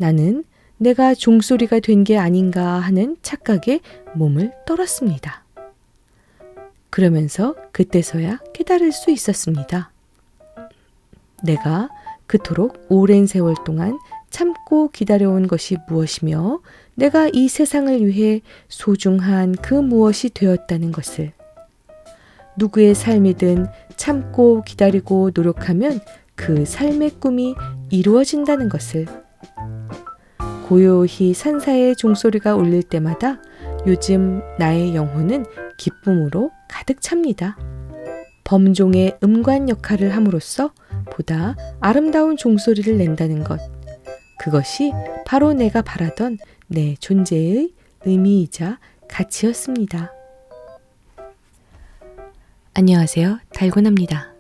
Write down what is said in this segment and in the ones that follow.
나는 내가 종소리가 된 게 아닌가 하는 착각에 몸을 떨었습니다. 그러면서 그때서야 깨달을 수 있었습니다. 내가 그토록 오랜 세월 동안 참고 기다려온 것이 무엇이며 내가 이 세상을 위해 소중한 그 무엇이 되었다는 것을. 누구의 삶이든 참고 기다리고 노력하면 그 삶의 꿈이 이루어진다는 것을. 고요히 산사의 종소리가 울릴 때마다 요즘 나의 영혼은 기쁨으로 가득 찹니다. 범종의 음관 역할을 함으로써 보다 아름다운 종소리를 낸다는 것. 그것이 바로 내가 바라던 내 존재의 의미이자 가치였습니다. 안녕하세요. 달고나입니다.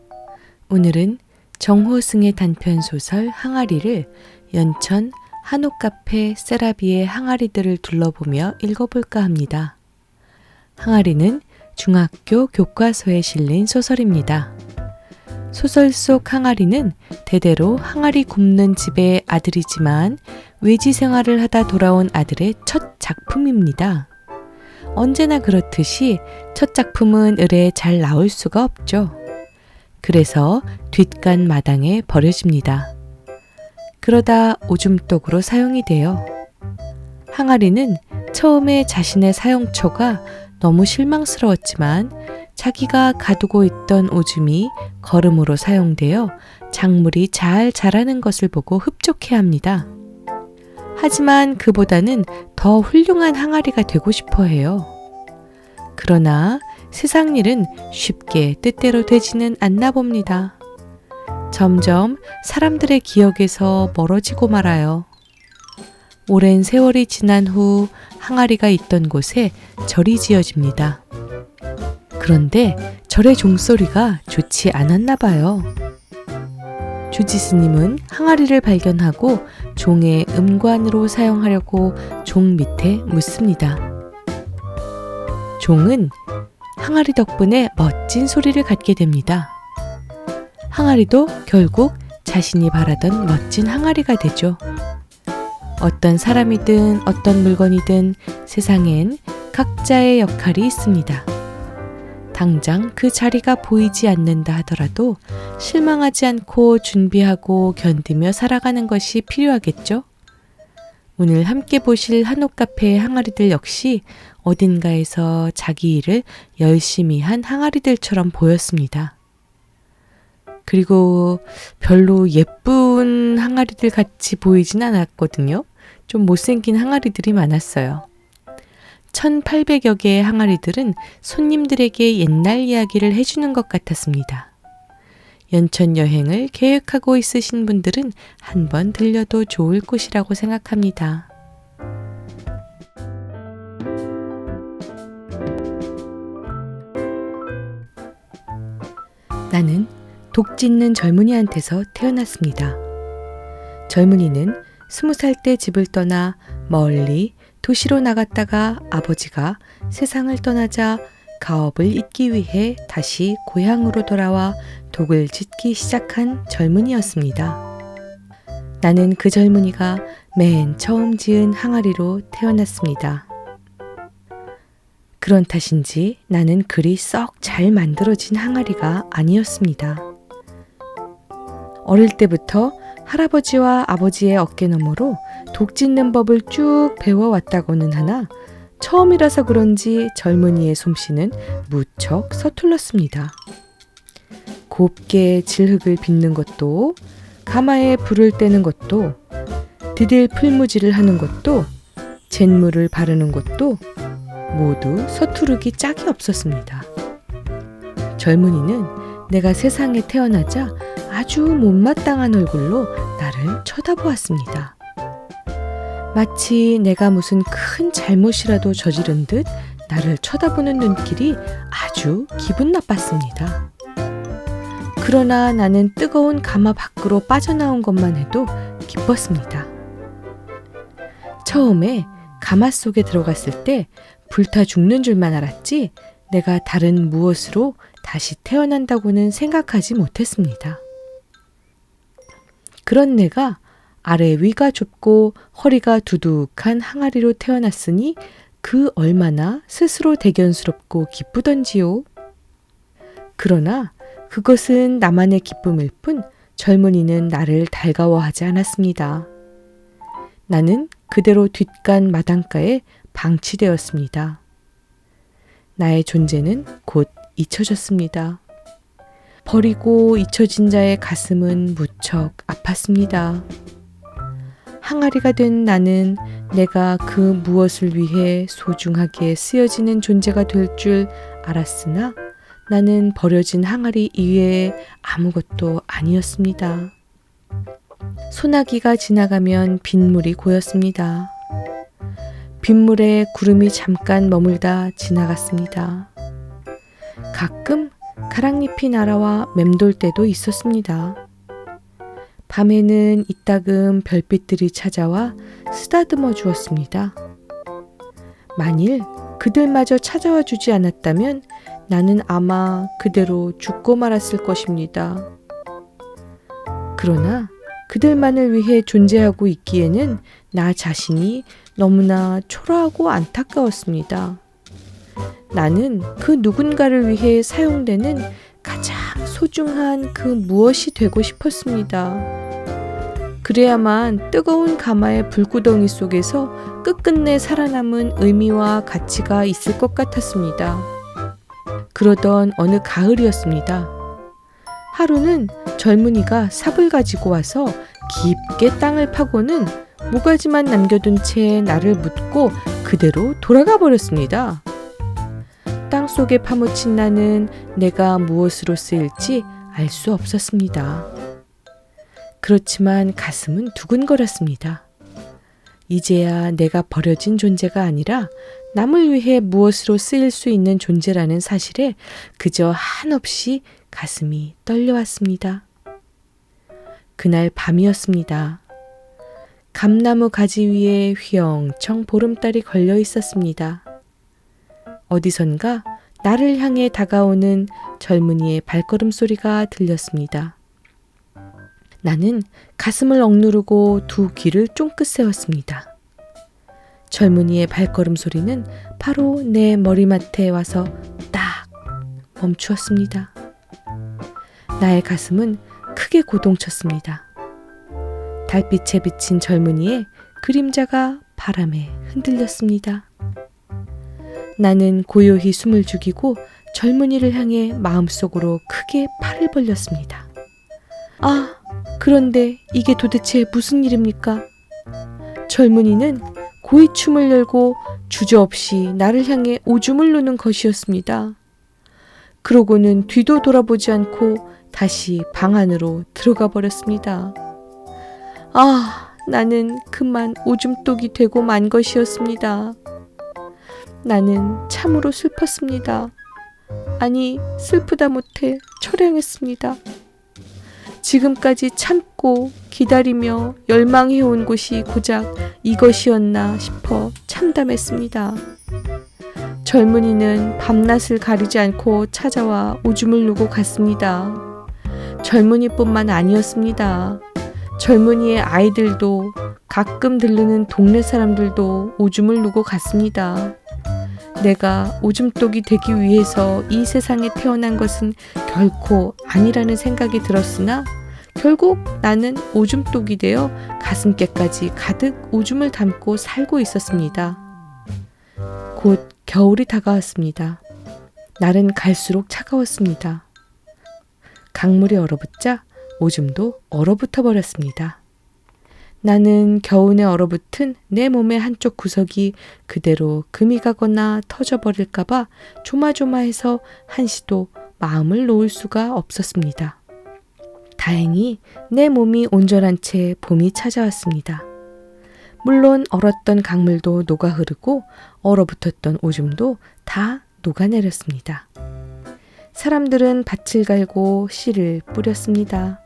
오늘은 정호승의 단편소설 항아리를 연천 한옥카페 세라비의 항아리들을 둘러보며 읽어볼까 합니다. 항아리는 중학교 교과서에 실린 소설입니다. 소설 속 항아리는 대대로 항아리 굽는 집의 아들이지만 외지 생활을 하다 돌아온 아들의 첫 작품입니다. 언제나 그렇듯이 첫 작품은 을에 잘 나올 수가 없죠. 그래서 뒷간 마당에 버려집니다. 그러다 오줌독으로 사용이 돼요. 항아리는 처음에 자신의 사용처가 너무 실망스러웠지만 자기가 가두고 있던 오줌이 거름으로 사용되어 작물이 잘 자라는 것을 보고 흡족해합니다. 하지만 그보다는 더 훌륭한 항아리가 되고 싶어 해요. 그러나 세상 일은 쉽게 뜻대로 되지는 않나 봅니다. 점점 사람들의 기억에서 멀어지고 말아요. 오랜 세월이 지난 후 항아리가 있던 곳에 절이 지어집니다. 그런데 절의 종소리가 좋지 않았나 봐요. 주지스님은 항아리를 발견하고 종의 음관으로 사용하려고 종 밑에 묻습니다. 종은 항아리 덕분에 멋진 소리를 갖게 됩니다. 항아리도 결국 자신이 바라던 멋진 항아리가 되죠. 어떤 사람이든 어떤 물건이든 세상엔 각자의 역할이 있습니다. 당장 그 자리가 보이지 않는다 하더라도 실망하지 않고 준비하고 견디며 살아가는 것이 필요하겠죠? 오늘 함께 보실 한옥카페의 항아리들 역시 어딘가에서 자기 일을 열심히 한 항아리들처럼 보였습니다. 그리고 별로 예쁜 항아리들 같이 보이진 않았거든요. 좀 못생긴 항아리들이 많았어요. 1800여 개의 항아리들은 손님들에게 옛날 이야기를 해주는 것 같았습니다. 연천 여행을 계획하고 있으신 분들은 한번 들려도 좋을 곳이라고 생각합니다. 나는 독 짖는 젊은이한테서 태어났습니다. 젊은이는 20살 때 집을 떠나 멀리 도시로 나갔다가 아버지가 세상을 떠나자 가업을 잇기 위해 다시 고향으로 돌아와 독을 짖기 시작한 젊은이였습니다. 나는 그 젊은이가 맨 처음 지은 항아리로 태어났습니다. 그런 탓인지 나는 그리 썩 잘 만들어진 항아리가 아니었습니다. 어릴 때부터 할아버지와 아버지의 어깨너머로 독 짖는 법을 쭉 배워왔다고는 하나 처음이라서 그런지 젊은이의 솜씨는 무척 서툴렀습니다. 곱게 질흙을 빚는 것도, 가마에 불을 떼는 것도, 디딜 풀무질을 하는 것도, 잿물을 바르는 것도 모두 서투르기 짝이 없었습니다. 젊은이는 내가 세상에 태어나자 아주 못마땅한 얼굴로 나를 쳐다보았습니다. 마치 내가 무슨 큰 잘못이라도 저지른 듯 나를 쳐다보는 눈길이 아주 기분 나빴습니다. 그러나 나는 뜨거운 가마 밖으로 빠져나온 것만 해도 기뻤습니다. 처음에 가마 속에 들어갔을 때 불타 죽는 줄만 알았지 내가 다른 무엇으로 다시 태어난다고는 생각하지 못했습니다. 그런 내가 아래 위가 좁고 허리가 두둑한 항아리로 태어났으니 그 얼마나 스스로 대견스럽고 기쁘던지요. 그러나 그것은 나만의 기쁨일 뿐 젊은이는 나를 달가워하지 않았습니다. 나는 그대로 뒷간 마당가에 방치되었습니다. 나의 존재는 곧 잊혀졌습니다. 버리고 잊혀진 자의 가슴은 무척 아팠습니다. 항아리가 된 나는 내가 그 무엇을 위해 소중하게 쓰여지는 존재가 될 줄 알았으나 나는 버려진 항아리 이외에 아무것도 아니었습니다. 소나기가 지나가면 빗물이 고였습니다. 빗물에 구름이 잠깐 머물다 지나갔습니다. 가끔 가랑잎이 날아와 맴돌 때도 있었습니다. 밤에는 이따금 별빛들이 찾아와 쓰다듬어 주었습니다. 만일 그들마저 찾아와 주지 않았다면 나는 아마 그대로 죽고 말았을 것입니다. 그러나 그들만을 위해 존재하고 있기에는 나 자신이 너무나 초라하고 안타까웠습니다. 나는 그 누군가를 위해 사용되는 가장 소중한 그 무엇이 되고 싶었습니다. 그래야만 뜨거운 가마의 불구덩이 속에서 끝끝내 살아남은 의미와 가치가 있을 것 같았습니다. 그러던 어느 가을이었습니다. 하루는 젊은이가 삽을 가지고 와서 깊게 땅을 파고는 모가지만 남겨둔 채 나를 묻고 그대로 돌아가 버렸습니다. 땅속에 파묻힌 나는 내가 무엇으로 쓰일지 알 수 없었습니다. 그렇지만 가슴은 두근거렸습니다. 이제야 내가 버려진 존재가 아니라 남을 위해 무엇으로 쓰일 수 있는 존재라는 사실에 그저 한없이 가슴이 떨려왔습니다. 그날 밤이었습니다. 감나무 가지 위에 휘영청 보름달이 걸려 있었습니다. 어디선가 나를 향해 다가오는 젊은이의 발걸음 소리가 들렸습니다. 나는 가슴을 억누르고 두 귀를 쫑긋 세웠습니다. 젊은이의 발걸음 소리는 바로 내 머리맡에 와서 딱 멈추었습니다. 나의 가슴은 크게 고동쳤습니다. 달빛에 비친 젊은이의 그림자가 바람에 흔들렸습니다. 나는 고요히 숨을 죽이고 젊은이를 향해 마음속으로 크게 팔을 벌렸습니다. 아, 그런데 이게 도대체 무슨 일입니까? 젊은이는 고이춤을 열고 주저없이 나를 향해 오줌을 누는 것이었습니다. 그러고는 뒤도 돌아보지 않고 다시 방 안으로 들어가 버렸습니다. 아, 나는 그만 오줌독이 되고 만 것이었습니다. 나는 참으로 슬펐습니다. 아니, 슬프다 못해 처량했습니다. 지금까지 참고 기다리며 열망해온 곳이 고작 이것이었나 싶어 참담했습니다. 젊은이는 밤낮을 가리지 않고 찾아와 오줌을 누고 갔습니다. 젊은이뿐만 아니었습니다. 젊은이의 아이들도 가끔 들르는 동네 사람들도 오줌을 누고 갔습니다. 내가 오줌독이 되기 위해서 이 세상에 태어난 것은 결코 아니라는 생각이 들었으나 결국 나는 오줌독이 되어 가슴께까지 가득 오줌을 담고 살고 있었습니다. 곧 겨울이 다가왔습니다. 날은 갈수록 차가웠습니다. 강물이 얼어붙자 오줌도 얼어붙어 버렸습니다. 나는 겨우내 얼어붙은 내 몸의 한쪽 구석이 그대로 금이 가거나 터져버릴까봐 조마조마해서 한시도 마음을 놓을 수가 없었습니다. 다행히 내 몸이 온전한 채 봄이 찾아왔습니다. 물론 얼었던 강물도 녹아 흐르고 얼어붙었던 오줌도 다 녹아내렸습니다. 사람들은 밭을 갈고 씨를 뿌렸습니다.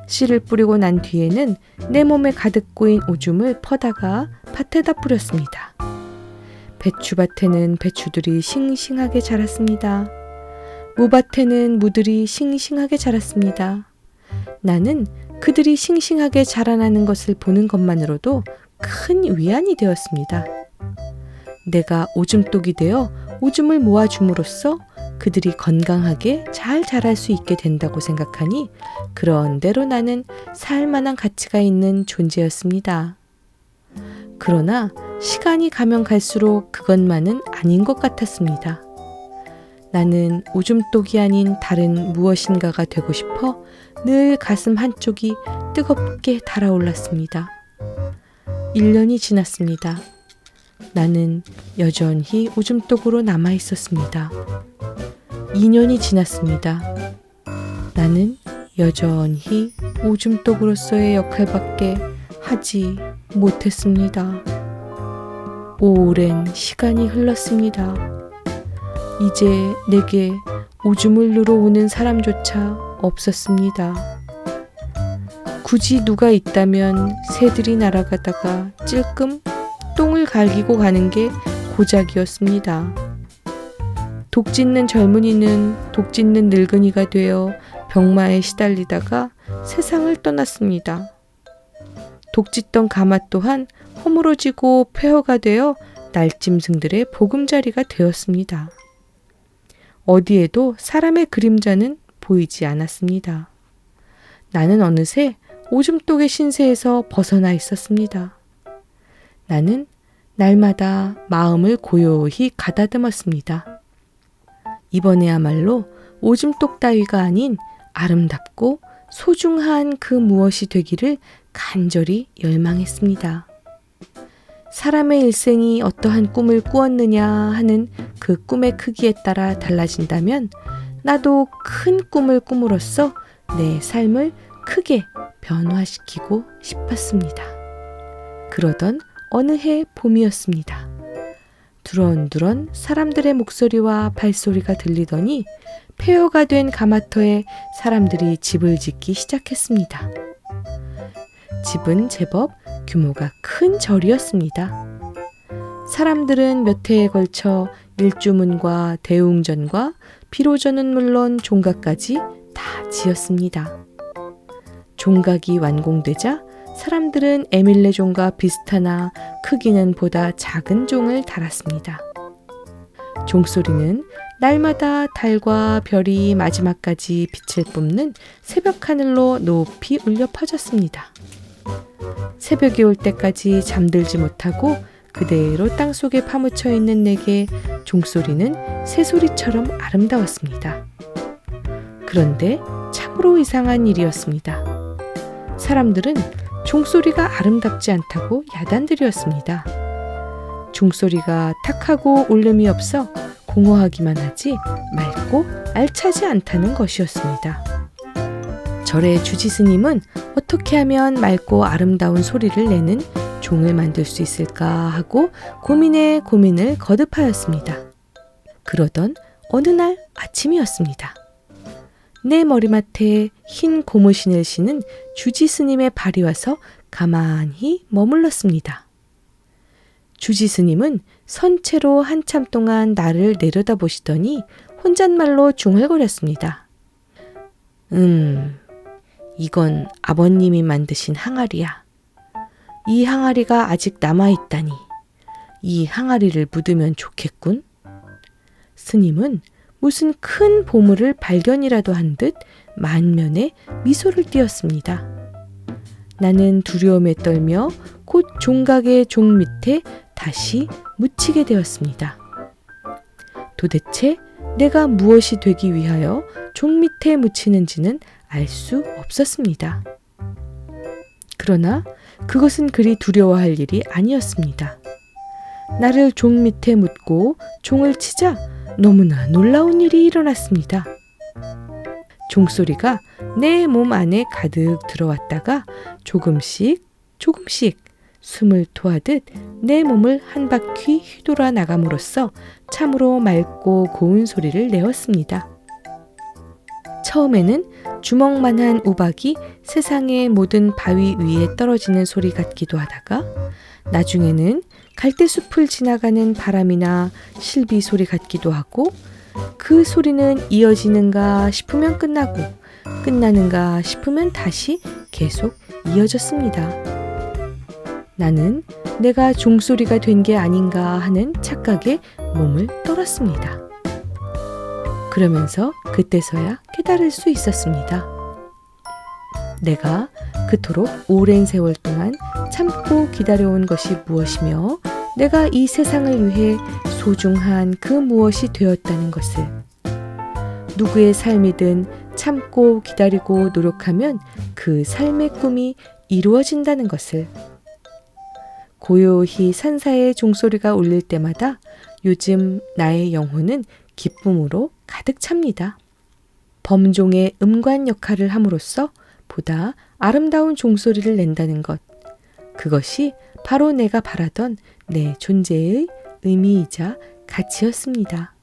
씨를 뿌리고 난 뒤에는 내 몸에 가득 고인 오줌을 퍼다가 밭에다 뿌렸습니다. 배추밭에는 배추들이 싱싱하게 자랐습니다. 무밭에는 무들이 싱싱하게 자랐습니다. 나는 그들이 싱싱하게 자라나는 것을 보는 것만으로도 큰 위안이 되었습니다. 내가 오줌독이 되어 오줌을 모아줌으로써 그들이 건강하게 잘 자랄 수 있게 된다고 생각하니 그런대로 나는 살만한 가치가 있는 존재였습니다. 그러나 시간이 가면 갈수록 그것만은 아닌 것 같았습니다. 나는 오줌독이 아닌 다른 무엇인가가 되고 싶어 늘 가슴 한쪽이 뜨겁게 달아올랐습니다. 1년이 지났습니다. 나는 여전히 오줌독으로 남아 있었습니다. 2년이 지났습니다. 나는 여전히 오줌독으로서의 역할밖에 하지 못했습니다. 오랜 시간이 흘렀습니다. 이제 내게 오줌을 누러 오는 사람조차 없었습니다. 굳이 누가 있다면 새들이 날아가다가 찔끔 똥을 갈기고 가는 게 고작이었습니다. 독 짖는 젊은이는 독 짖는 늙은이가 되어 병마에 시달리다가 세상을 떠났습니다. 독 짖던 가마 또한 허물어지고 폐허가 되어 날짐승들의 보금자리가 되었습니다. 어디에도 사람의 그림자는 보이지 않았습니다. 나는 어느새 오줌독의 신세에서 벗어나 있었습니다. 나는 날마다 마음을 고요히 가다듬었습니다. 이번에야말로 오줌독 따위가 아닌 아름답고 소중한 그 무엇이 되기를 간절히 열망했습니다. 사람의 일생이 어떠한 꿈을 꾸었느냐 하는 그 꿈의 크기에 따라 달라진다면 나도 큰 꿈을 꿈으로써 내 삶을 크게 변화시키고 싶었습니다. 그러던 어느 해 봄이었습니다. 두런두런 사람들의 목소리와 발소리가 들리더니 폐허가 된 가마터에 사람들이 집을 짓기 시작했습니다. 집은 제법 규모가 큰 절이었습니다. 사람들은 몇 해에 걸쳐 일주문과 대웅전과 비로전은 물론 종각까지 다 지었습니다. 종각이 완공되자 사람들은 에밀레 종과 비슷하나 크기는 보다 작은 종을 달았습니다. 종소리는 날마다 달과 별이 마지막까지 빛을 뿜는 새벽 하늘로 높이 울려 퍼졌습니다. 새벽이 올 때까지 잠들지 못하고 그대로 땅속에 파묻혀 있는 내게 종소리는 새소리처럼 아름다웠습니다. 그런데 참으로 이상한 일이었습니다. 사람들은 종소리가 아름답지 않다고 야단들이었습니다. 종소리가 탁하고 울림이 없어 공허하기만 하지 맑고 알차지 않다는 것이었습니다. 절의 주지스님은 어떻게 하면 맑고 아름다운 소리를 내는 종을 만들 수 있을까 하고 고민에 고민을 거듭하였습니다. 그러던 어느 날 아침이었습니다. 내 머리맡에 흰 고무신을 신은 주지스님의 발이 와서 가만히 머물렀습니다. 주지스님은 선체로 한참 동안 나를 내려다보시더니 혼잣말로 중얼거렸습니다. 이건 아버님이 만드신 항아리야. 이 항아리가 아직 남아있다니. 이 항아리를 묻으면 좋겠군. 스님은 무슨 큰 보물을 발견이라도 한 듯 만면에 미소를 띄었습니다. 나는 두려움에 떨며 곧 종각의 종 밑에 다시 묻히게 되었습니다. 도대체 내가 무엇이 되기 위하여 종 밑에 묻히는지는 알 수 없었습니다. 그러나 그것은 그리 두려워할 일이 아니었습니다. 나를 종 밑에 묻고 종을 치자 너무나 놀라운 일이 일어났습니다. 종소리가 내 몸 안에 가득 들어왔다가 조금씩 숨을 토하듯 내 몸을 한 바퀴 휘돌아 나감으로써 참으로 맑고 고운 소리를 내었습니다. 처음에는 주먹만한 우박이 세상의 모든 바위 위에 떨어지는 소리 같기도 하다가 나중에는 갈대숲을 지나가는 바람이나 실비 소리 같기도 하고 그 소리는 이어지는가 싶으면 끝나고 끝나는가 싶으면 다시 계속 이어졌습니다. 나는 내가 종소리가 된 게 아닌가 하는 착각에 몸을 떨었습니다. 그러면서 그때서야 깨달을 수 있었습니다. 내가 그토록 오랜 세월 동안 참고 기다려온 것이 무엇이며 내가 이 세상을 위해 소중한 그 무엇이 되었다는 것을, 누구의 삶이든 참고 기다리고 노력하면 그 삶의 꿈이 이루어진다는 것을, 고요히 산사의 종소리가 울릴 때마다 요즘 나의 영혼은 기쁨으로 가득 찹니다. 범종의 음관 역할을 함으로써 보다 아름다운 종소리를 낸다는 것, 그것이 바로 내가 바라던 내 존재의 의미이자 가치였습니다.